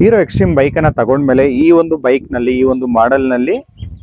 Hero extreme bike ಅನ್ನ ತಗೊಂಡ್ಮೇಲೆ ಈ ಒಂದು ಬೈಕ್ ನಲ್ಲಿ ಈ ಒಂದು ಮಾಡೆಲ್ ನಲ್ಲಿ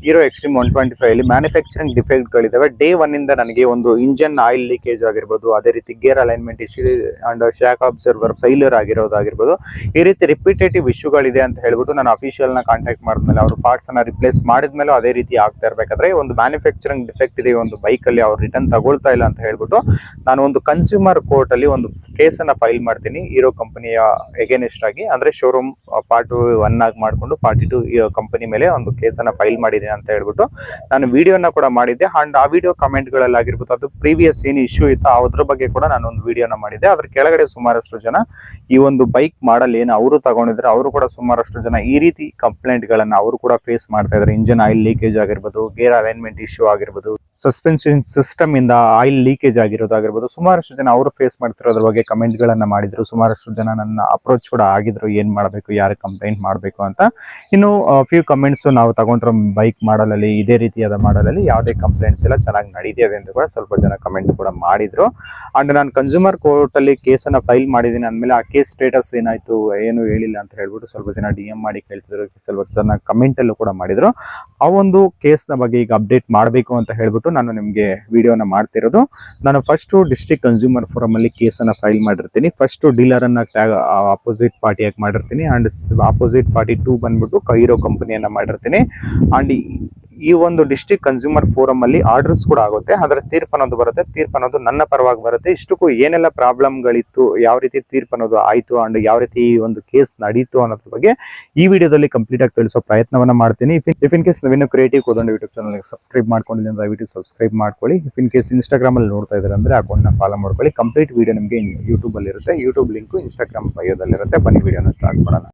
ಹೀರೋ ಎಕ್ಸ್ಟ್ರೀಮ್ 125 ಅಲ್ಲಿ ಮ್ಯಾನುಫ್ಯಾಕ್ಚರಿಂಗ್ ಡಿಫೆಕ್ಟ್ ಗಳಿದಾವೆ. ಡೇ 1 ಇಂದ ನನಗೆ ಒಂದು ಇಂಜಿನ್ ಆಯಿಲ್ ಲೀಕೇಜ್ ಆಗಿರ್ಬೋದು, ಅದೇ ರೀತಿ gear alignment issue and shock absorber failure ಆಗಿರೋದಾಗಿರ್ಬೋದು, ಈ ರೀತಿ ರಿಪಿಟೇಟಿವ್ ಇಶ್ಯೂಗಳಿದೆ ಅಂತ ಹೇಳ್ಬಿಟ್ಟು ನಾನು ಅಫಿಷಿಯಲ್ ನ ಕಾಂಟ್ಯಾಕ್ಟ್ ಮಾಡಿದ್ಮೇಲೆ ಅವರು ಪಾರ್ಟ್ಸ್ ಅನ್ನ ರಿಪ್ಲೇಸ್ ಮಾಡಿದ್ಮೇಲೆ ಅದೇ ರೀತಿ ಆಗ್ತಾ ಇರ್ಬೇಕಾದ್ರೆ ಒಂದು ಮ್ಯಾನುಫ್ಯಾಕ್ಚರಿಂಗ್ ಡಿಫೆಕ್ಟ್ ಇದೆ ಒಂದು ಬೈಕ್ ಅಲ್ಲಿ, ಅವ್ರು ರಿಟರ್ನ್ ತಗೊಳ್ತಾ ಇಲ್ಲ ಅಂತ ಹೇಳ್ಬಿಟ್ಟು ನಾನು ಒಂದು ಕನ್ಸ್ಯೂಮರ್ ಕೋರ್ಟ್ ಅಲ್ಲಿ ಒಂದು ಕೇಸ್ ಅನ್ನ ಫೈಲ್ ಮಾಡ್ತೀನಿ ಹೀರೋ ಕಂಪನಿಯ ಎಗೇನೆಸ್ಟ್ ಆಗಿ. ಅಂದ್ರೆ ಶೋರೂಮ್ ಪಾರ್ಟ್ 1 ಆಗಿ ಮಾಡ್ಕೊಂಡು ಪಾರ್ಟ್ 2 ಕಂಪನಿ ಮೇಲೆ ಒಂದು ಕೇಸ್ ಅನ್ನ ಫೈಲ್ ಮಾಡಿದ್ದೀನಿ ಅಂತ ಹೇಳ್ಬಿಟ್ಟು ನಾನು ವಿಡಿಯೋನ ಕೂಡ ಮಾಡಿದ್ದೆ. ಅಂಡ್ ಆ ವಿಡಿಯೋ ಕಮೆಂಟ್ ಗಳಲ್ಲಿ ಆಗಿರ್ಬೋದು, ಅದು ಪ್ರೀವಿಯಸ್ ಏನು ಇಶ್ಯೂ ಇತ್ತು ಅದ್ರ ಬಗ್ಗೆ ಕೂಡ ನಾನು ಒಂದು ವಿಡಿಯೋನ ಮಾಡಿದ್ದೆ. ಅದ್ರ ಕೆಳಗಡೆ ಸುಮಾರಷ್ಟು ಜನ ಈ ಒಂದು ಬೈಕ್ ಮಾಡಲ್ ಏನು ಅವರು ತಗೊಂಡಿದ್ರೆ ಅವರು ಕೂಡ ಸುಮಾರಷ್ಟು ಜನ ಈ ರೀತಿ ಕಂಪ್ಲೇಂಟ್ ಗಳನ್ನ ಅವರು ಕೂಡ ಫೇಸ್ ಮಾಡ್ತಾ ಇದ್ದಾರೆ. ಇಂಜಿನ್ ಆಯಿಲ್ ಲೀಕೇಜ್ ಆಗಿರ್ಬೋದು, ಗೇರ್ ಅಲೈನ್ಮೆಂಟ್ ಇಶ್ಯೂ ಆಗಿರ್ಬೋದು, ಸಸ್ಪೆನ್ಷನ್ ಸಿಸ್ಟಮ್ ಇಂದ ಆಯಿಲ್ ಲೀಕೇಜ್ ಆಗಿರೋದಾಗಿರ್ಬೋದು, ಸುಮಾರಷ್ಟು ಜನ ಅವರು ಫೇಸ್ ಮಾಡ್ತಿರೋದ್ರ ಬಗ್ಗೆ ಕಮೆಂಟ್ ಗಳನ್ನ ಮಾಡಿದ್ರು. ಸುಮಾರಷ್ಟು ಜನ ನನ್ನ ಅಪ್ರೋಚ್ ಕೂಡ ಆಗಿದ್ರು, ಏನ್ ಮಾಡಬೇಕು, ಯಾರು ಕಂಪ್ಲೇಂಟ್ ಮಾಡಬೇಕು ಅಂತ. ಇನ್ನು ಫ್ಯೂ ಕಮೆಂಟ್ಸ್ ನಾವು ತಗೊಂಡ್ರ ಬೈಕ್ ಮಾಡಲ್ ಅಲ್ಲಿ ಇದೇ ರೀತಿಯಾದ ಮಾಡಲ್ ಅಲ್ಲಿ ಯಾವುದೇ ಕಂಪ್ಲೇಂಟ್ಸ್ ಎಲ್ಲ ಚೆನ್ನಾಗಿ ನಡೀತಿದೆ ಅಂತ ಕೂಡ ಸ್ವಲ್ಪ ಜನ ಕಮೆಂಟ್ ಕೂಡ ಮಾಡಿದ್ರು. ಅಂಡ್ ನಾನು ಕನ್ಸ್ಯೂಮರ್ ಕೋರ್ಟ್ ಅಲ್ಲಿ ಕೇಸ್ ಅನ್ನ ಫೈಲ್ ಮಾಡಿದ್ದೀನಿ ಅಂದ್ಮೇಲೆ ಆ ಕೇಸ್ ಸ್ಟೇಟಸ್ ಏನಾಯ್ತು ಏನು ಹೇಳಿಲ್ಲ ಅಂತ ಹೇಳ್ಬಿಟ್ಟು ಸ್ವಲ್ಪ ಜನ DM ಮಾಡಿ ಕೇಳ್ತಿದ್ರು, ಸ್ವಲ್ಪ ಜನ ಕಮೆಂಟ್ ಅಲ್ಲೂ ಕೂಡ ಮಾಡಿದ್ರು. ಆ ಒಂದು ಕೇಸ್ ನ ಬಗ್ಗೆ ಈಗ ಅಪ್ಡೇಟ್ ಮಾಡಬೇಕು ಅಂತ ಹೇಳ್ಬಿಟ್ಟು ನಾನು ನಿಮ್ಗೆ ವಿಡಿಯೋನ ಮಾಡ್ತಿರೋದು. ನಾನು ಫಸ್ಟ್ ಡಿಸ್ಟ್ರಿಕ್ಟ್ ಕನ್ಸ್ಯೂಮರ್ ಫೋರಮ್ ಅಲ್ಲಿ ಕೇಸ್ ಅನ್ನ ಫೈಲ್ ಮಾಡಿರ್ತೀನಿ. ಫಸ್ಟ್ ಡೀಲರ್ ಅನ್ನ ಅಪೋಸಿಟ್ ಪಾರ್ಟಿಯಾಗಿ ಮಾಡಿರ್ತೀನಿ. ಅಂಡ್ ಅಪೋಸಿಟ್ ಪಾರ್ಟಿ 2 ಬಂದ್ಬಿಟ್ಟು ಹೀರೋ ಕಂಪನಿಯನ್ನ ಮಾಡಿರ್ತೀನಿ. ಅಂಡ್ ಈ ಒಂದು ಡಿಸ್ಟ್ರಿಕ್ಟ್ ಕನ್ಸ್ಯೂಮರ್ ಫೋರಮ್ ಅಲ್ಲಿ ಆರ್ಡರ್ಸ್ ಕೂಡ ಆಗುತ್ತೆ, ಅದರ ತೀರ್ಪು ಅನ್ನೋದು ಬರುತ್ತೆ. ತೀರ್ಪು ಅನ್ನೋದು ನನ್ನ ಪರವಾಗಿ ಬರುತ್ತೆ. ಇಷ್ಟಕ್ಕೂ ಏನೆಲ್ಲ ಪ್ರಾಬ್ಲಮ್ ಗಳಿತ್ತು, ಯಾವ ರೀತಿ ತೀರ್ಪು ಅನ್ನೋದು ಆಯ್ತು, ಅಂಡ್ ಯಾವ ರೀತಿ ಈ ಒಂದು ಕೇಸ್ ನಡೀತು ಅನ್ನೋದ್ರ ಬಗ್ಗೆ ಈ ವಿಡಿಯೋದಲ್ಲಿ ಕಂಪ್ಲೀಟ್ ಆಗಿ ತಿಳಿಸೋ ಪ್ರಯತ್ನವನ್ನ ಮಾಡ್ತೀನಿ. ಇಫ್ ಇನ್ ಕೇಸ್ ನಾವೇನು ಕ್ರಿಯೇಟಿವ್ ಕೋದಂಡ ಯೂಟ್ಯೂಬ್ ಚಾನಲ್ ಸಬ್ಸ್ಕ್ರೈಬ್ ಮಾಡ್ಕೊಂಡಿಲ್ಲ ಅಂದ್ರೆ ದಯವಿಟ್ಟು ಸಬ್ಸ್ಕ್ರೈಬ್ ಮಾಡ್ಕೊಳ್ಳಿ. ಇಫ್ ಇನ್ ಕೇಸ್ ಇನ್ಸ್ಟಾಗ್ರಾಮ್ ಅಲ್ಲಿ ನೋಡ್ತಾ ಇದ್ದಾರೆ ಅಂದ್ರೆ ಅಕೌಂಟ್ ನ ಫಾಲೋ ಮಾಡ್ಕೊಳ್ಳಿ. ಕಂಪ್ಲೀಟ್ ವಿಡಿಯೋ ನಿಮಗೆ ಯೂಟ್ಯೂಬ್ ಅಲ್ಲಿ ಇರುತ್ತೆ, ಯೂಟ್ಯೂಬ್ ಲಿಂಕ್ ಇನ್ಸ್ಟಾಗ್ರಾಮ್ ಬಯೋದಲ್ಲಿ ಇರುತ್ತೆ. ಬನ್ನಿ ವಿಡಿಯೋನ ಸ್ಟಾರ್ಟ್ ಮಾಡೋಣ.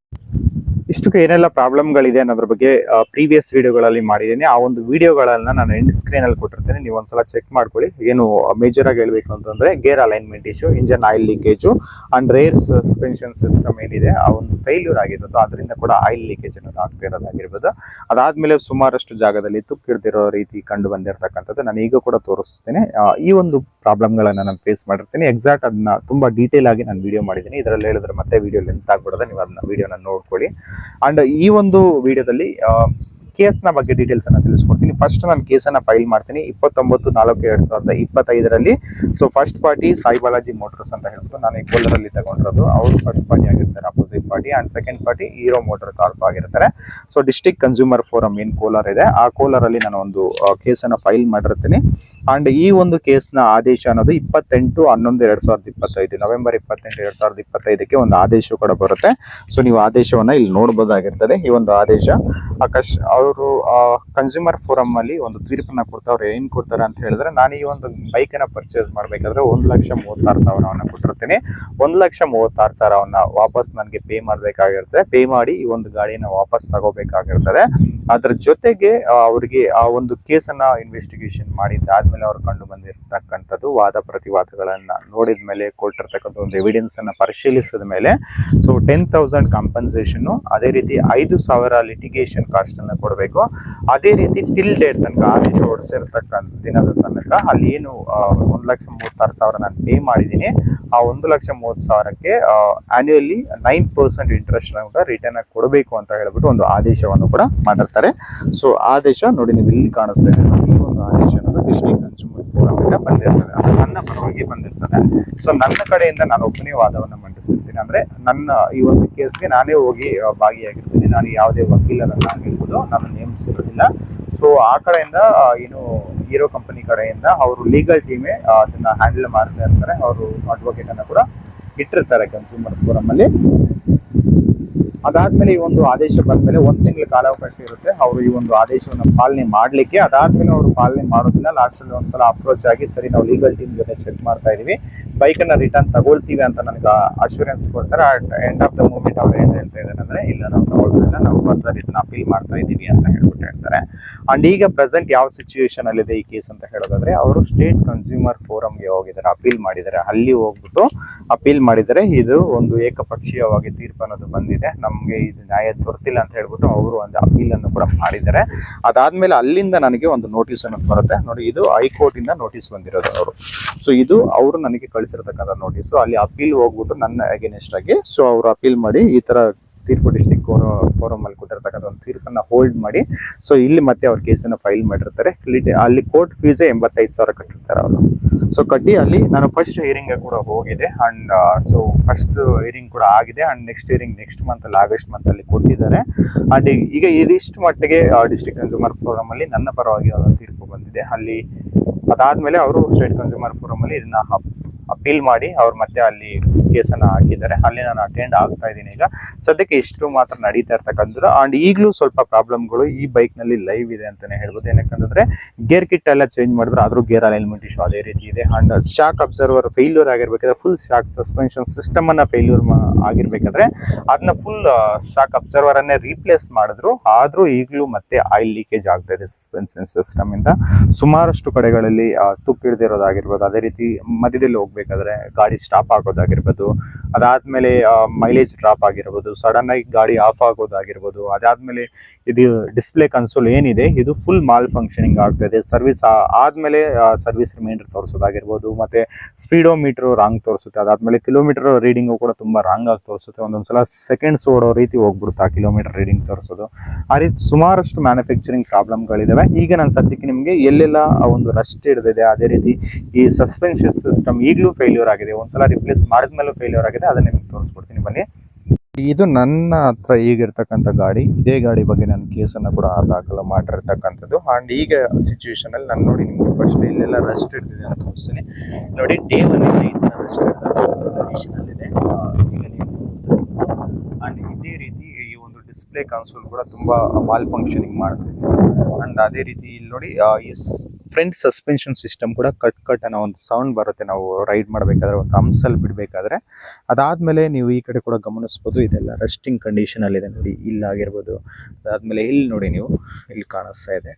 ಇಷ್ಟಕ್ಕೆ ಏನೆಲ್ಲ ಪ್ರಾಬ್ಲಮ್ಗಳಿದೆ ಅನ್ನೋದ್ರ ಬಗ್ಗೆ ಪ್ರೀವಿಯಸ್ ವಿಡಿಯೋಗಳಲ್ಲಿ ಮಾಡಿದ್ದೀನಿ. ಆ ಒಂದು ವಿಡಿಯೋಗಳನ್ನ ನಾನು ಎಂಡ್ ಸ್ಕ್ರೀನ್ ಅಲ್ಲಿ ಕೊಟ್ಟಿರ್ತೇನೆ, ನೀವು ಒಂದ್ಸಲ ಚೆಕ್ ಮಾಡ್ಕೊಳ್ಳಿ. ಏನು ಮೇಜರ್ ಆಗಿ ಹೇಳ್ಬೇಕು ಅಂತಂದ್ರೆ gear alignment issue, engine oil leakage and rear suspension system ಏನಿದೆ ಆ ಒಂದು ಫೇಲ್ಯೂರ್ ಆಗಿರೋದು, ಅದರಿಂದ ಕೂಡ ಆಯಿಲ್ ಲೀಕೇಜ್ ಅನ್ನೋದು ಆಗ್ತಾ ಇರೋದಾಗಿರ್ಬೋದು. ಅದಾದ್ಮೇಲೆ ಸುಮಾರಷ್ಟು ಜಾಗದಲ್ಲಿ ತುಕ್ಕಿಡ್ದಿರೋ ರೀತಿ ಕಂಡು ಬಂದಿರತಕ್ಕಂಥದ್ದು ನಾನು ಈಗ ಕೂಡ ತೋರಿಸ್ತೇನೆ. ಈ ಒಂದು ಪ್ರಾಬ್ಲಮ್ಗಳನ್ನ ನಾನು ಫೇಸ್ ಮಾಡಿರ್ತೀನಿ. ಎಕ್ಸಾಕ್ಟ್ ಅದನ್ನ ತುಂಬಾ ಡೀಟೇಲ್ ಆಗಿ ನಾನು ವಿಡಿಯೋ ಮಾಡಿದ್ದೀನಿ. ಇದರಲ್ಲಿ ಹೇಳಿದ್ರೆ ಮತ್ತೆ ವಿಡಿಯೋ ಲೆಂತ್ ಆಗ್ಬಿಡೋದು, ನೀವು ಅದನ್ನ ವಿಡಿಯೋನ ನೋಡ್ಕೊಳ್ಳಿ. ಅಂಡ್ ಈ ಒಂದು ವಿಡಿಯೋದಲ್ಲಿ ಕೇಸ್ ನ ಬಗ್ಗೆ ಡೀಟೇಲ್ಸ್ ಅನ್ನ ತಿಳಿಸ್ಕೊಡ್ತೀನಿ. ಫಸ್ಟ್ ನಾನು ಕೇಸ್ ಅನ್ನ ಫೈಲ್ ಮಾಡ್ತೀನಿ 29/4/2025. So first party Sai Balaji motors ಅಂತ ಹೇಳ್ಬಿಟ್ಟು ನಾನು ಈ ಕೋಲಾರ್ ಅಲ್ಲಿ ತಗೊಂಡಿರೋದು. ಅವರು ಫಸ್ಟ್ ಪಾರ್ಟಿ ಆಗಿರ್ತಾರೆ opposite party, and second party Hero Motor Corp ಆಗಿರ್ತಾರೆ. ಸೊ ಡಿಸ್ಟ್ರಿಕ್ಟ್ ಕನ್ಸ್ಯೂಮರ್ ಫೋರಮ್ ಏನ್ ಕೋಲಾರ್ ಇದೆ ಆ ಕೋಲಾರ್ ಅಲ್ಲಿ ನಾನು ಒಂದು ಕೇಸ್ ಅನ್ನ ಫೈಲ್ ಮಾಡಿರ್ತೀನಿ. ಅಂಡ್ ಈ ಒಂದು ಕೇಸ್ ನ ಆದೇಶ ಅನ್ನೋದು 28/11/2025 ನವೆಂಬರ್ 28, 2025ಕ್ಕೆ ಒಂದು ಆದೇಶ ಕೂಡ ಬರುತ್ತೆ. ಸೊ ನೀವು ಆದೇಶವನ್ನ ಇಲ್ಲಿ ನೋಡಬಹುದಾಗಿರ್ತದೆ. ಈ ಒಂದು ಆದೇಶ ಅವರು ಕನ್ಸ್ಯೂಮರ್ ಫೋರಮ್ ಅಲ್ಲಿ ಒಂದು ತೀರ್ಪನ್ನ ಕೊಡ್ತಾರೆ. ಏನ್ ಕೊಡ್ತಾರೆ ಅಂತ ಹೇಳಿದ್ರೆ, ನಾನು ಈ ಒಂದು ಬೈಕ್ ಅನ್ನ ಪರ್ಚೇಸ್ ಮಾಡ್ಬೇಕಾದ್ರೆ 1,36,000 ಕೊಟ್ಟಿರ್ತೀನಿ. 1,36,000 ವಾಪಸ್ ನನಗೆ ಪೇ ಮಾಡ್ಬೇಕಾಗಿರುತ್ತೆ. ಪೇ ಮಾಡಿ ಈ ಒಂದು ಗಾಡಿನ ವಾಪಸ್ ತಗೋಬೇಕಾಗಿರ್ತದೆ. ಅದ್ರ ಜೊತೆಗೆ ಅವ್ರಿಗೆ ಆ ಒಂದು ಕೇಸನ್ನ ಇನ್ವೆಸ್ಟಿಗೇಷನ್ ಮಾಡಿದ್ದಾದ್ಮೇಲೆ ಅವ್ರು ಕಂಡು ಬಂದಿರತಕ್ಕಂಥದ್ದು ವಾದ ಪ್ರತಿವಾದಗಳನ್ನ ನೋಡಿದ್ಮೇಲೆ ಕೊಟ್ಟಿರ್ತಕ್ಕಂಥ ಒಂದು ಎವಿಡೆನ್ಸ್ ಅನ್ನ ಪರಿಶೀಲಿಸಿದ ಮೇಲೆ ಸೊ 10,000 ಕಾಂಪನ್ಸೇಷನ್, ಅದೇ ರೀತಿ 5,000 ಲಿಟಿಗೇಷನ್ ಕಾಸ್ಟ್ ಅನ್ನ ಕೊಡಬೇಕು. ಅದೇ ರೀತಿ ಟಿಲ್ ಡೇಟ್ ತನಕ ಆದೇಶ ಹೊರಡಿಸಿರ್ತಕ್ಕಂಥ ದಿನದ ತನಕ ಅಲ್ಲಿ ಏನು 1,36,000 ನಾನು ಪೇ ಮಾಡಿದ್ದೀನಿ, ಆ 1,30,000ಕ್ಕೆ ಆನ್ಯುವಲಿ 9% ಇಂಟ್ರೆಸ್ಟ್ ಕೂಡ ರಿಟರ್ನ್ ಆಗಿ ಕೊಡಬೇಕು ಅಂತ ಹೇಳ್ಬಿಟ್ಟು ಒಂದು ಆದೇಶವನ್ನು ಕೂಡ ಮಾಡಿರ್ತಾರೆ. ಸೊ ಆದೇಶ ನೋಡಿ, ನೀವು ಇಲ್ಲಿ ಕಾಣಿಸ್ತಾ ಇದೆ. ಈ ಒಂದು ಆದೇಶ ಅನ್ನೋದು ಡಿಸ್ಟ್ರಿಕ್ಟ್ ಕನ್ಸ್ಯೂಮರ್ ಫೋರಮ್ ಇಂದ ಬಂದಿರ್ತದೆ, ಅದು ನನ್ನ ಪರವಾಗಿ ಬಂದಿರ್ತದೆ. ಸೊ ನನ್ನ ಕಡೆಯಿಂದ ನಾನು ಒಬ್ಬನೇ ವಾದವನ್ನ ಮಂಡಿಸಿರ್ತೀನಿ. ಅಂದ್ರೆ ನನ್ನ ಈ ಒಂದು ಕೇಸ್ಗೆ ನಾನೇ ಹೋಗಿ ಭಾಗಿಯಾಗಿರ್ತೀನಿ. ನಾನು ಯಾವುದೇ ವಕೀಲರನ್ನ ಆಗಿರ್ಬೋದು ನಾನು ನೇಮಿಸಿರೋದಿಲ್ಲ. ಸೊ ಆ ಕಡೆಯಿಂದ ಏನು ಹೀರೋ ಕಂಪನಿ ಕಡೆಯಿಂದ ಅವರು ಲೀಗಲ್ ಟೀಮೇ ಅದನ್ನ ಹ್ಯಾಂಡಲ್ ಮಾಡ್ತಾ ಇರ್ತಾರೆ. ಅವರು ಅಡ್ವೊಕೇಟ್ ಅನ್ನ ಕೂಡ ಇಟ್ಟಿರ್ತಾರೆ ಕನ್ಸ್ಯೂಮರ್ ಫೋರಮ್ ಅಲ್ಲಿ. ಅದಾದ್ಮೇಲೆ ಈ ಒಂದು ಆದೇಶ ಬಂದ್ಮೇಲೆ 1 ತಿಂಗಳ ಕಾಲಾವಕಾಶ ಇರುತ್ತೆ ಅವರು ಈ ಒಂದು ಆದೇಶವನ್ನು ಪಾಲನೆ ಮಾಡ್ಲಿಕ್ಕೆ. ಅದಾದ್ಮೇಲೆ ಅವರು ಪಾಲನೆ ಮಾಡೋದಿಲ್ಲ. ಲಾಸ್ಟ್ ಅಲ್ಲಿ ಒಂದ್ಸಲ ಅಪ್ರೋಚ್ ಆಗಿ, ಸರಿ ನಾವು ಲೀಗಲ್ ಟೀಮ್ ಜೊತೆ ಚೆಕ್ ಮಾಡ್ತಾ ಇದೀವಿ, ಬೈಕ್ ಅನ್ನ ರಿಟರ್ನ್ ತಗೊಳ್ತೀವಿ ಅಂತ ನನಗೆ ಅಶ್ಯೂರೆನ್ಸ್ ಕೊಡ್ತಾರೆ. ಎಂಡ್ ಆಫ್ ದ ಮೂಮೆಂಟ್ ಅವ್ರು ಏನ್ ಹೇಳ್ತಾ ಇದ್ದಾರೆ ಅಂದ್ರೆ, ಇಲ್ಲ ನಾವು ತಗೊಳ್ತಿಲ್ಲ, ನಾವು ಫರ್ದರ್ ಇದನ್ನ ಅಪೀಲ್ ಮಾಡ್ತಾ ಇದೀವಿ ಅಂತ ಹೇಳ್ಬಿಟ್ಟು ಹೇಳ್ತಾರೆ. ಅಂಡ್ ಈಗ ಪ್ರೆಸೆಂಟ್ ಯಾವ ಸಿಚುವೇಶನ್ ಅಲ್ಲಿ ಇದೆ ಈ ಕೇಸ್ ಅಂತ ಹೇಳೋದಾದ್ರೆ, ಅವರು ಸ್ಟೇಟ್ ಕನ್ಸ್ಯೂಮರ್ ಫೋರಮ್ಗೆ ಹೋಗಿದ್ದಾರೆ, ಅಪೀಲ್ ಮಾಡಿದ್ದಾರೆ. ಅಲ್ಲಿ ಹೋಗ್ಬಿಟ್ಟು ಅಪೀಲ್ ಮಾಡಿದರೆ ಇದು ಒಂದು ಏಕಪಕ್ಷೀಯವಾಗಿ ತೀರ್ಪು ಅನ್ನೋದು ಬಂದಿದೆ, ನಮ್ಗೆ ಇದು ನ್ಯಾಯ ದೊರೆತಿಲ್ಲ ಅಂತ ಹೇಳ್ಬಿಟ್ಟು ಅವರು ಒಂದು ಅಪೀಲ್ ಅನ್ನು ಕೂಡ ಮಾಡಿದ್ದಾರೆ. ಅದಾದ್ಮೇಲೆ ಅಲ್ಲಿಂದ ನನಗೆ ಒಂದು ನೋಟಿಸ್ ಅನ್ನೋದು ಬರುತ್ತೆ. ನೋಡಿ, ಇದು ಹೈಕೋರ್ಟ್ ಇಂದ ನೋಟಿಸ್ ಬಂದಿರೋದು ಅವರು. ಸೊ ಇದು ಅವರು ನನಗೆ ಕಳಿಸಿರ್ತಕ್ಕಂಥ ನೋಟಿಸ್. ಅಲ್ಲಿ ಅಪೀಲ್ ಹೋಗ್ಬಿಟ್ಟು ನನ್ನ ಅಗೇನೆಸ್ಟ್ ಆಗಿ ಸೊ ಅವರು ಅಪೀಲ್ ಮಾಡಿ ಈ ತರ ತೀರ್ಪು ಡಿಸ್ಟಿಕ್ ಫೋರಮ್ ಅಲ್ಲಿ ಕೊಟ್ಟಿರ್ತಕ್ಕಂಥ ಒಂದು ತೀರ್ಪನ್ನ ಹೋಲ್ಡ್ ಮಾಡಿ ಸೊ ಇಲ್ಲಿ ಮತ್ತೆ ಅವ್ರ ಕೇಸನ್ನ ಫೈಲ್ ಮಾಡಿರ್ತಾರೆ. ಅಲ್ಲಿ ಕೋರ್ಟ್ ಫೀಸೇ 85,000 ಕಟ್ಟಿರ್ತಾರೆ ಅವರು. ಸೊ ಕಟ್ಟಿ ಅಲ್ಲಿ ನಾನು ಫಸ್ಟ್ ಹಿಯರಿಂಗ್ ಕೂಡ ಹೋಗಿದೆ ಅಂಡ್ ಸೊ ಫಸ್ಟ್ ಹಿಯರಿಂಗ್ ಕೂಡ ಆಗಿದೆ and next hearing next month ಅಲ್ಲಿ ಆಗಸ್ಟ್ ಮಂತ್ ಅಲ್ಲಿ ಕೊಟ್ಟಿದ್ದಾರೆ. ಅಂಡ್ ಈಗ ಇದಿಷ್ಟು ಮಟ್ಟಿಗೆ ಡಿಸ್ಟ್ರಿಕ್ಟ್ ಕನ್ಸ್ಯೂಮರ್ ಫೋರಮ್ ಅಲ್ಲಿ ನನ್ನ ಪರವಾಗಿ ತೀರ್ಪು ಬಂದಿದೆ. ಅಲ್ಲಿ ಅದಾದ್ಮೇಲೆ ಅವರು ಸ್ಟೇಟ್ ಕನ್ಸ್ಯೂಮರ್ ಫೋರಮ್ ಅಲ್ಲಿ ಇದನ್ನ ಅಪೀಲ್ ಮಾಡಿ ಅವ್ರು ಮತ್ತೆ ಅಲ್ಲಿ ಕೇಸನ್ನ ಹಾಕಿದ್ದಾರೆ. ಅಲ್ಲಿ ನಾನು ಅಟೆಂಡ್ ಆಗ್ತಾ ಇದ್ದೀನಿ. ಈಗ ಸದ್ಯಕ್ಕೆ ಇಷ್ಟು ಮಾತ್ರ ನಡೀತಾ ಇರ್ತಕ್ಕಂಥದ್ದು. ಅಂಡ್ ಈಗಲೂ ಸ್ವಲ್ಪ ಪ್ರಾಬ್ಲಮ್ಗಳು ಈ ಬೈಕ್ ನಲ್ಲಿ ಲೈವ್ ಇದೆ ಅಂತಾನೆ ಹೇಳ್ಬೋದು. ಏನಕ್ಕಂತಂದ್ರೆ ಗೇರ್ ಕಿಟ್ ಎಲ್ಲ ಚೇಂಜ್ ಮಾಡಿದ್ರೆ ಆದ್ರೂ ಗೇರ್ ಅಲೈನ್ಮೆಂಟ್ ಇಶ್ಯೂ ಅದೇ ರೀತಿ ಇದೆ. ಅಂಡ್ ಶಾಕ್ ಅಬ್ಸರ್ವರ್ ಫೇಲ್ಯೂರ್ ಆಗಿರ್ಬೇಕಾದ್ರೆ ಫುಲ್ ಶಾಕ್ ಸಸ್ಪೆನ್ಷನ್ ಸಿಸ್ಟಮ್ ಅನ್ನ ಫೇಲ್ಯೂರ್ ಆಗಿರ್ಬೇಕಾದ್ರೆ ಅದನ್ನ ಫುಲ್ ಶಾಕ್ ಅಬ್ಸರ್ವರ್ ಅನ್ನೇ ರೀಪ್ಲೇಸ್ ಮಾಡಿದ್ರು. ಆದ್ರೂ ಈಗಲೂ ಮತ್ತೆ ಆಯಿಲ್ ಲೀಕೇಜ್ ಆಗ್ತಾ ಇದೆ ಸಸ್ಪೆನ್ಷನ್ ಸಿಸ್ಟಮ್ ಇಂದ. ಸುಮಾರಷ್ಟು ಕಡೆಗಳಲ್ಲಿ ತುಕ್ಕಿಡ್ದಿರೋದಾಗಿರ್ಬೋದು, ಅದೇ ರೀತಿ ಮಧ್ಯದಲ್ಲಿ ಹೋಗ್ಬೇಕಾದ್ರೆ ಗಾಡಿ ಸ್ಟಾಪ್ ಆಗೋದಾಗಿರ್ಬೋದು, ಅದಾದ್ಮೇಲೆ ಮೈಲೇಜ್ ಡ್ರಾಪ್ ಆಗಿರ್ಬೋದು, ಸಡನ್ ಆಗಿ ಗಾಡಿ ಆಫ್ ಆಗೋದಾಗಿರ್ಬೋದು, ಅದಾದ್ಮೇಲೆ ಇದು ಡಿಸ್ಪ್ಲೇ ಕನ್ಸೋಲ್ ಏನಿದೆ ಇದು ಫುಲ್ ಮಾಲ್ ಫಂಕ್ಷನಿಂಗ್ ಆಗ್ತಾ ಇದೆ. ಸರ್ವಿಸ್ ಆದ್ಮೇಲೆ ಸರ್ವಿಸ್ ರಿಮೈಂಡರ್ ತೋರಿಸೋದಾಗಿರ್ಬೋದು, ಮತ್ತೆ ಸ್ಪೀಡೋ ಮೀಟರ್ ರಾಂಗ್ ತೋರಿಸುತ್ತೆ, ಅದಾದ್ಮೇಲೆ ಕಿಲೋಮೀಟರ್ ರೀಡಿಂಗು ಕೂಡ ತುಂಬಾ ರಾಂಗ್ ಆಗಿ ತೋರಿಸುತ್ತೆ. ಒಂದೊಂದ್ಸಲ ಸೆಕೆಂಡ್ಸ್ ಓಡೋ ರೀತಿ ಹೋಗ್ಬಿಡುತ್ತೆ ಆ ಕಿಲೋಮೀಟರ್ ರೀಡಿಂಗ್ ತೋರಿಸೋದು. ಆ ರೀತಿ ಸುಮಾರಷ್ಟು ಮ್ಯಾನುಫ್ಯಾಕ್ಚರಿಂಗ್ ಪ್ರಾಬ್ಲಮ್ಗಳಿದಾವೆ. ಈಗ ನಾನು ಸದ್ಯಕ್ಕೆ ನಿಮಗೆ ಎಲ್ಲೆಲ್ಲ ಒಂದು ರಸ್ಟ್ ಹಿಡಿದಿದೆ, ಅದೇ ರೀತಿ ಈ ಸಸ್ಪೆನ್ಷನ್ ಸಿಸ್ಟಮ್ ಈಗಲೂ ಫೇಲ್ಯೂರ್ ಆಗಿದೆ, ಒಂದ್ಸಲ ರಿಪ್ಲೇಸ್ ಮಾಡಿದ್ಮೇಲೂ ಫೇಲ್ಯೂರ್ ಆಗಿದೆ, ಅದನ್ನ ನಿಮ್ಗೆ ತೋರಿಸ್ಕೊಡ್ತೀನಿ ಬನ್ನಿ. ಇದು ನನ್ನ ಹತ್ರ ಈಗಿರ್ತಕ್ಕಂಥ ಗಾಡಿ. ಇದೇ ಗಾಡಿ ಬಗ್ಗೆ ನಾನು ಕೇಸನ್ನು ಕೂಡ ದಾಖಲು ಮಾಡಿರ್ತಕ್ಕಂಥದ್ದು. ಆ್ಯಂಡ್ ಈಗ ಸಿಚುವೇಶನ್ ಅಲ್ಲಿ ನಾನು ನೋಡಿ ನಿಮಗೆ ಫಸ್ಟ್ ಇಲ್ಲೆಲ್ಲ ರಸ್ಟ್ ಇರ್ತಿದೆ ಅಂತ ತೋರಿಸ್ತೀನಿ. ನೋಡಿ ಡೇ 1 ಈ ಥರ ರಸ್ಟ್ ಕಂಡೀಷನಲ್ಲಿದೆ. ಈಗ ನೀವು ಆ್ಯಂಡ್ ಇದೇ ರೀತಿ ಈ ಒಂದು ಡಿಸ್ಪ್ಲೇ ಕನ್ಸೋಲ್ ಕೂಡ ತುಂಬ ಮಾಲ್ ಫಂಕ್ಷನಿಂಗ್ ಮಾಡ್ತಿದೆ. ಆ್ಯಂಡ್ ಅದೇ ರೀತಿ ಇಲ್ಲಿ ನೋಡಿ ಈ ಫ್ರಂಟ್ ಸಸ್ಪೆನ್ಷನ್ ಸಿಸ್ಟಮ್ ಕೂಡ ಕಟ್ ಅನ್ನೋ ಒಂದು ಸೌಂಡ್ ಬರುತ್ತೆ ನಾವು ರೈಡ್ ಮಾಡಬೇಕಾದ್ರೆ, ಒಂದು ಹಂಸಲ್ಲಿ ಬಿಡಬೇಕಾದ್ರೆ. ಅದಾದಮೇಲೆ ನೀವು ಈ ಕಡೆ ಕೂಡ ಗಮನಿಸ್ಬೋದು, ಇದೆಲ್ಲ ರಸ್ಟಿಂಗ್ ಕಂಡೀಷನಲ್ಲಿದೆ ನೋಡಿ. ಇಲ್ಲಾಗಿರ್ಬೋದು, ಅದಾದಮೇಲೆ ಇಲ್ಲಿ ನೋಡಿ ನೀವು ಇಲ್ಲಿ ಕಾಣಿಸ್ತಾ ಇದೆ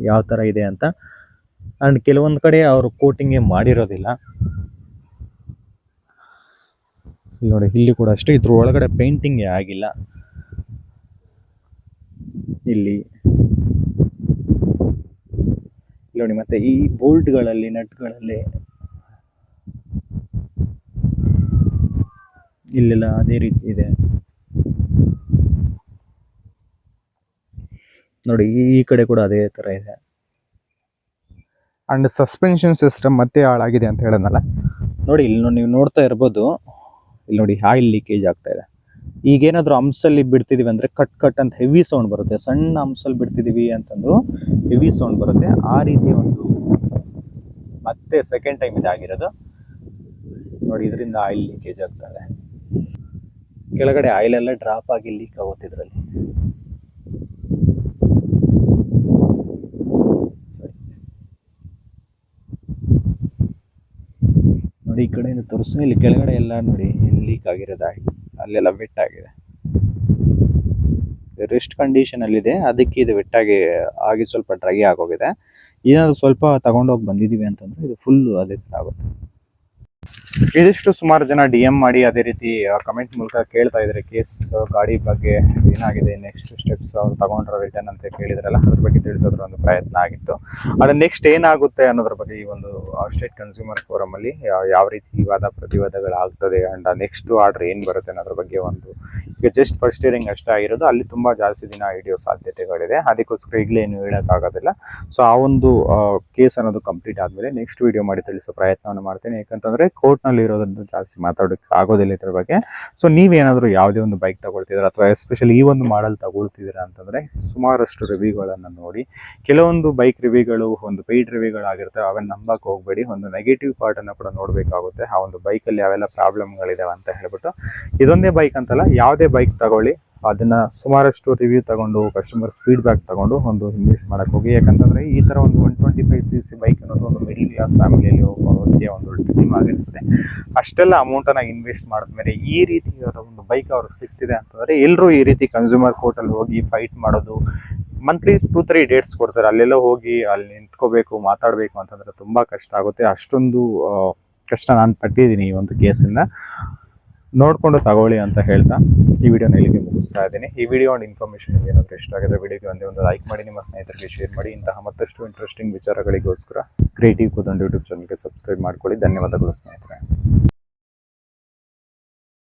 ಯಾವ ಥರ ಇದೆ ಅಂತ. ಆ್ಯಂಡ್ ಕೆಲವೊಂದು ಕಡೆ ಅವರು ಕೋಟಿಂಗೇ ಮಾಡಿರೋದಿಲ್ಲ. ನೋಡಿ ಇಲ್ಲಿ ಕೂಡ ಅಷ್ಟೇ, ಇದ್ರ ಒಳಗಡೆ ಪೇಂಟಿಂಗೇ ಆಗಿಲ್ಲ. ಇಲ್ಲಿ ನೋಡಿ ಮತ್ತೆ ಈ ಬೋಲ್ಟ್ಗಳಲ್ಲಿ ನಟ್ಗಳಲ್ಲಿ ಇಲ್ಲೆಲ್ಲ ಅದೇ ರೀತಿ ಇದೆ ನೋಡಿ. ಈ ಕಡೆ ಕೂಡ ಅದೇ ತರ ಇದೆ. ಅಂಡ್ ಸಸ್ಪೆನ್ಷನ್ ಸಿಸ್ಟಮ್ ಮತ್ತೆ ಹಾಳಾಗಿದೆ ಅಂತ ಹೇಳೋದಲ್ಲ ನೋಡಿ. ಇಲ್ಲಿ ನೀವು ನೋಡ್ತಾ ಇರ್ಬೋದು, ಇಲ್ಲಿ ನೋಡಿ ಆಯಿಲ್ ಲೀಕೇಜ್ ಆಗ್ತಾ ಇದೆ. ಈಗೇನಾದ್ರೂ ಹಂಸಲ್ಲಿ ಬಿಡ್ತಿದೀವಿ ಅಂದ್ರೆ ಕಟ್ ಅಂತ ಹೆವಿ ಸೌಂಡ್ ಬರುತ್ತೆ. ಸಣ್ಣ ಹಂಸಲ್ಲಿ ಬಿಡ್ತಿದೀವಿ ಅಂತಂದ್ರು ಹೆವಿ ಸೌಂಡ್ ಬರುತ್ತೆ. ಆ ರೀತಿ ಒಂದು ಮತ್ತೆ ಸೆಕೆಂಡ್ ಟೈಮ್ ಇದಾಗಿರೋದು ನೋಡಿ. ಇದರಿಂದ ಆಯಿಲ್ ಲೀಕೇಜ್ ಆಗ್ತಾ ಇದೆ. ಕೆಳಗಡೆ ಆಯಿಲ್ ಎಲ್ಲ ಡ್ರಾಪ್ ಆಗಿ ಲೀಕ್ ಆಗುತ್ತೆ ಇದರಲ್ಲಿ. ನೋಡಿ ಈ ಕಡೆಯಿಂದ ತೋರಿಸ್ತೀನಿ, ಇಲ್ಲಿ ಕೆಳಗಡೆ ಎಲ್ಲ ನೋಡಿ ಲೀಕ್ ಆಗಿರೋದು ಆಯಿಲ್, ಅಲ್ಲೆಲ್ಲ ವೆಟ್ ಆಗಿದೆ. ರೆಸ್ಟ್ ಕಂಡೀಷನ್ ಅಲ್ಲಿದೆ, ಅದಕ್ಕೆ ಇದು ವೆಟ್ಟಾಗಿ ಆಗಿ ಸ್ವಲ್ಪ ಡ್ರೈ ಆಗೋಗಿದೆ. ಏನಾದ್ರು ಸ್ವಲ್ಪ ತಗೊಂಡೋಗಿ ಬಂದಿದ್ದೀವಿ ಅಂತಂದ್ರೆ ಇದು ಫುಲ್ ಅದೇ ಥರ ಆಗುತ್ತೆ. ಇದಿಷ್ಟು ಸುಮಾರು ಜನ DM ಮಾಡಿ ಅದೇ ರೀತಿ ಕಮೆಂಟ್ ಮೂಲಕ ಕೇಳ್ತಾ ಇದ್ದಾರೆ ಕೇಸ್ ಗಾಡಿ ಬಗ್ಗೆ ಏನಾಗಿದೆ, ನೆಕ್ಸ್ಟ್ ಸ್ಟೆಪ್ಸ್ ಅವ್ರು ತಗೊಂಡ್ರ ರಿಟರ್ನ್ ಅಂತ ಕೇಳಿದ್ರಲ್ಲ, ಅದ್ರ ಬಗ್ಗೆ ತಿಳಿಸೋದ್ರ ಒಂದು ಪ್ರಯತ್ನ ಆಗಿತ್ತು. ಅದ್ರ ನೆಕ್ಸ್ಟ್ ಏನಾಗುತ್ತೆ ಅನ್ನೋದ್ರ ಬಗ್ಗೆ ಈ ಒಂದು ಸ್ಟೇಟ್ ಕನ್ಸ್ಯೂಮರ್ ಫೋರಮ್ ಅಲ್ಲಿ ಯಾವ ರೀತಿ ವಾದ ಪ್ರತಿವಾದಗಳಾಗ್ತದೆ ಅಂಡ್ ನೆಕ್ಸ್ಟ್ ಆರ್ಡರ್ ಏನ್ ಬರುತ್ತೆ ಅನ್ನೋದ್ರ ಬಗ್ಗೆ ಒಂದು ಈಗ ಜಸ್ಟ್ ಫಸ್ಟ್ ಹಿಯರಿಂಗ್ ಅಷ್ಟೇ ಆಗಿರೋದು. ಅಲ್ಲಿ ತುಂಬಾ ಜಾಸ್ತಿ ದಿನ ಹಿಡಿಯೋ ಸಾಧ್ಯತೆಗಳಿದೆ, ಅದಕ್ಕೋಸ್ಕರ ಈಗಲೇ ಏನು ಹೇಳೋಕ್ಕಾಗೋದಿಲ್ಲ. ಸೊ ಆ ಒಂದು ಕೇಸ್ ಅನ್ನೋದು ಕಂಪ್ಲೀಟ್ ಆದ್ಮೇಲೆ ನೆಕ್ಸ್ಟ್ ವಿಡಿಯೋ ಮಾಡಿ ತಿಳಿಸೋ ಪ್ರಯತ್ನವನ್ನು ಮಾಡ್ತೇನೆ. ಯಾಕಂತಂದ್ರೆ ಕೋರ್ಟ್ ನಲ್ಲಿ ಇರೋದ್ರಿಂದ ಜಾಸ್ತಿ ಮಾತಾಡೋಕೆ ಆಗೋದಿಲ್ಲ ಇದ್ರ ಬಗ್ಗೆ. ಸೊ ನೀವೇನಾದ್ರೂ ಯಾವುದೇ ಒಂದು ಬೈಕ್ ತಗೊಳ್ತಿದ್ದೀರಾ ಅಥವಾ ಎಸ್ಪೆಷಲಿ ಈ ಒಂದು ಮಾಡೆಲ್ ತಗೊಳ್ತಿದ್ದೀರಾ ಅಂತಂದ್ರೆ ಸುಮಾರಷ್ಟು ರಿವ್ಯೂಗಳನ್ನು ನೋಡಿ. ಕೆಲವೊಂದು ಬೈಕ್ ರಿವ್ಯೂಗಳು ಒಂದು ಪೇಯ್ಡ್ ರಿವ್ಯೂಗಳಾಗಿರ್ತವೆ, ಅವನ್ನ ನಂಬಕ್ಕೆ ಹೋಗಬೇಡಿ. ಒಂದು ನೆಗೆಟಿವ್ ಪಾರ್ಟ್ ಅನ್ನು ಕೂಡ ನೋಡಬೇಕಾಗುತ್ತೆ. ಆ ಒಂದು ಬೈಕಲ್ಲಿ ಯಾವೆಲ್ಲ ಪ್ರಾಬ್ಲಮ್ಗಳಿದಾವೆ ಅಂತ ಹೇಳ್ಬಿಟ್ಟು, ಇದೊಂದೇ ಬೈಕ್ ಅಂತಲ್ಲ, ಯಾವುದೇ ಬೈಕ್ ತಗೊಳ್ಳಿ ಅದನ್ನ ಸುಮಾರಷ್ಟು ರಿವ್ಯೂ ತಗೊಂಡು ಕಸ್ಟಮರ್ಸ್ ಫೀಡ್ಬ್ಯಾಕ್ ತಗೊಂಡು ಒಂದು ಇನ್ವೆಸ್ಟ್ ಮಾಡಕ್ ಹೋಗಿ. ಯಾಕಂತಂದ್ರೆ ಈ ತರ ಒಂದು 125cc ಬೈಕ್ ಅನ್ನೋದು ಒಂದು ಮಿಡಲ್ ಕ್ಲಾಸ್ ಫ್ಯಾಮಿಲಿಯಲ್ಲಿ ಹೋಗುವ ವ್ಯಕ್ತಿಯ ಒಂದು ಡ್ರೀಮ್ ಆಗಿರ್ತದೆ. ಅಷ್ಟೆಲ್ಲ ಅಮೌಂಟ್ ಅನ್ನ ಇನ್ವೆಸ್ಟ್ ಮಾಡಿದ್ಮೇಲೆ ಈ ರೀತಿ ಒಂದು ಬೈಕ್ ಅವ್ರಿಗೆ ಸಿಗ್ತಿದೆ ಅಂತಂದ್ರೆ ಎಲ್ಲರೂ ಈ ರೀತಿ ಕನ್ಸ್ಯೂಮರ್ ಕೋರ್ಟ್ ಅಲ್ಲಿ ಹೋಗಿ ಫೈಟ್ ಮಾಡೋದು, ಮಂತ್ಲಿ 2-3 ಡೇಟ್ಸ್ ಕೊಡ್ತಾರೆ, ಅಲ್ಲೆಲ್ಲ ಹೋಗಿ ಅಲ್ಲಿ ನಿಂತ್ಕೋಬೇಕು ಮಾತಾಡ್ಬೇಕು ಅಂತಂದ್ರೆ ತುಂಬಾ ಕಷ್ಟ ಆಗುತ್ತೆ. ಅಷ್ಟೊಂದು ಕಷ್ಟ ನಾನು ಪಟ್ಟಿದ್ದೀನಿ ಈ ಒಂದು ಕೇಸಿಂದ. ನೋಡ್ಕೊಂಡು ತಗೊಳ್ಳಿ ಅಂತ ಹೇಳ್ತಾ ಈ ವಿಡಿಯೋನ ಇಲ್ಲಿಗೆ ಮುಗಿಸ್ತಾ ಇದ್ದೀನಿ. ಈ ವಿಡಿಯೋ ಒಂದು ಇನ್ಫಾರ್ಮೇಷನ್ ಏನಾದರೂ ಇಷ್ಟ ಆಗಿದೆ ವಿಡಿಯೋಗೆ ಒಂದು ಲೈಕ್ ಮಾಡಿ, ನಿಮ್ಮ ಸ್ನೇಹಿತರಿಗೆ ಶೇರ್ ಮಾಡಿ. ಇಂತಹ ಮತ್ತಷ್ಟು ಇಂಟ್ರೆಸ್ಟಿಂಗ್ ವಿಚಾರಗಳಿಗೋಸ್ಕರ ಕ್ರಿಯೇಟಿವ್ ಕುದಂಡ್ ಯೂಟ್ಯೂಬ್ ಚಾನಲ್ಗೆ ಸಬ್ಸ್ಕ್ರೈಬ್ ಮಾಡ್ಕೊಳ್ಳಿ. ಧನ್ಯವಾದಗಳು ಸ್ನೇಹಿತರೆ.